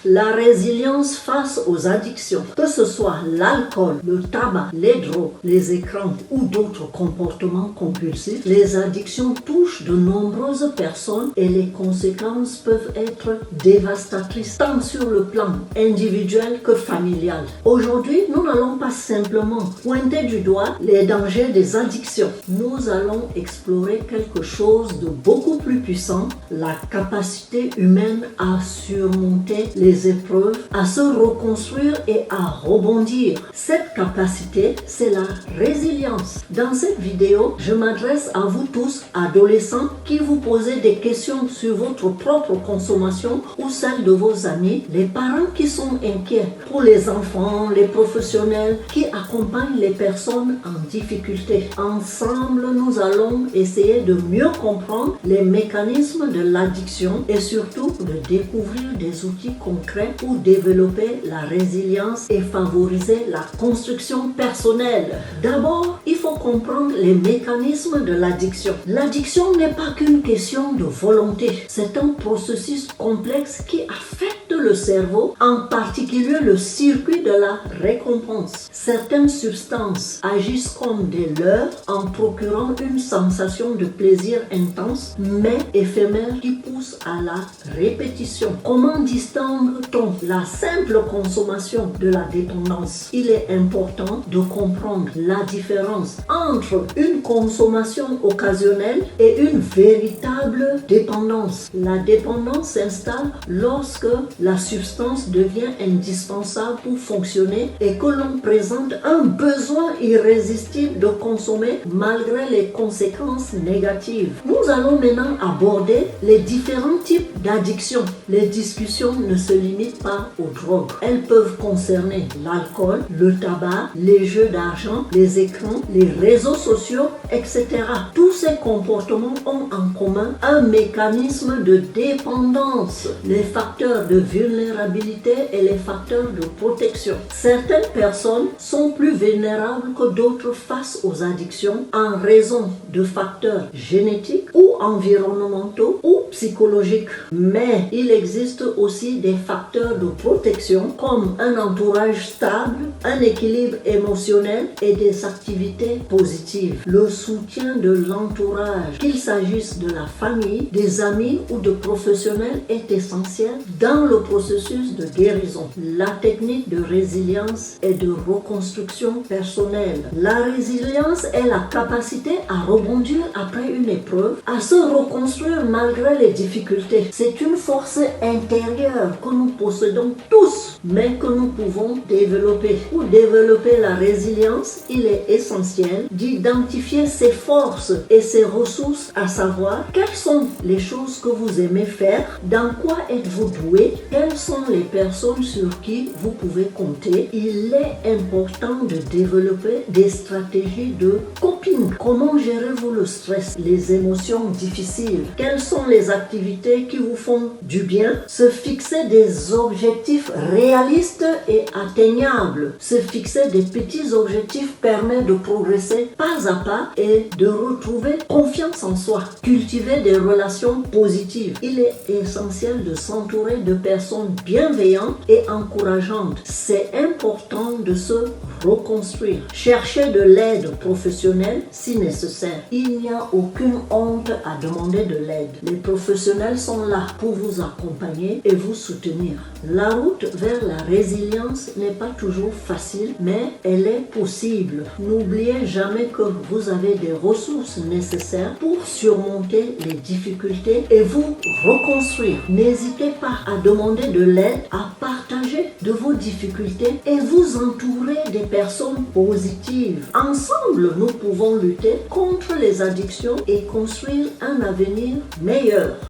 La résilience face aux addictions, que ce soit l'alcool, le tabac, les drogues, les écrans ou d'autres comportements compulsifs, les addictions touchent de nombreuses personnes et les conséquences peuvent être dévastatrices tant sur le plan individuel que familial. Aujourd'hui, nous n'allons pas simplement pointer du doigt les dangers des addictions. Nous allons explorer quelque chose de beaucoup plus puissant, la capacité humaine à surmonter les épreuves, à se reconstruire et à rebondir. Cette capacité, c'est la résilience. Dans cette vidéo, je m'adresse à vous tous, adolescents, qui vous posez des questions sur votre propre consommation ou celle de vos amis, les parents qui sont inquiets pour les enfants, les professionnels qui accompagnent les personnes en difficulté. Ensemble, nous allons essayer de mieux comprendre les mécanismes de l'addiction et surtout de découvrir des outils concrets pour développer la résilience et favoriser la construction personnelle. D'abord, il faut comprendre les mécanismes de l'addiction. L'addiction n'est pas qu'une question de volonté. C'est un processus complexe qui affecte le cerveau, en particulier le circuit de la récompense. Certaines substances agissent comme des leurres en procurant une sensation de plaisir intense mais éphémère qui pousse à la répétition. Comment distingue-t-on la simple consommation de la dépendance? Il est important de comprendre la différence entre une consommation occasionnelle et une véritable dépendance. La dépendance s'installe lorsque la substance devient indispensable pour fonctionner et que l'on présente un besoin irrésistible de consommer malgré les conséquences négatives. Nous allons maintenant aborder les différents types d'addictions. Les discussions ne se limitent pas aux drogues. Elles peuvent concerner l'alcool, le tabac, les jeux d'argent, les écrans, les réseaux sociaux, etc. Tous ces comportements ont en commun un mécanisme de dépendance, les facteurs de vulnérabilité et les facteurs de protection. Certaines personnes sont plus vulnérables que d'autres face aux addictions en raison de facteurs génétiques ou environnementaux ou psychologiques. Mais il existe aussi des facteurs de protection comme un entourage stable, un équilibre émotionnel et des activités positives. Le soutien de l'entourage, qu'il s'agisse de la famille, des amis ou de professionnels, est essentiel dans le processus de guérison. La technique de résilience et de reconstruction personnelle. La résilience est la capacité à rebondir après une épreuve, à se reconstruire malgré les difficultés. C'est une force intérieure que nous possédons tous, mais que nous pouvons développer. Pour développer la résilience, il est essentiel d'identifier ses forces et ses ressources, à savoir quelles sont les choses que vous aimez faire, dans quoi êtes-vous doué, quelles sont les personnes sur qui vous pouvez compter. Il est important de développer des stratégies de coping. Comment gérez-vous le stress, les émotions difficiles? Quelles sont les activités qui vous font du bien? Se fixer des objectifs réalistes et atteignables. Se fixer des petits objectifs permet de progresser pas à pas et de retrouver confiance en soi. Cultiver des relations positives. Il est essentiel de s'entourer de personnes bienveillantes et encourageantes. C'est important de se reconstruire. Chercher de l'aide professionnelle si nécessaire. Il n'y a aucune honte à demander de l'aide. Les professionnels sont là pour vous accompagner et vous soutenir. La route vers la résilience n'est pas toujours facile, mais elle est possible. N'oubliez jamais que vous avez des ressources nécessaires pour surmonter les difficultés et vous reconstruire. N'hésitez pas à demander de l'aide, à partager de vos difficultés et vous entourer des personnes positives. Ensemble, nous pouvons lutter contre les addictions et construire un avenir meilleur.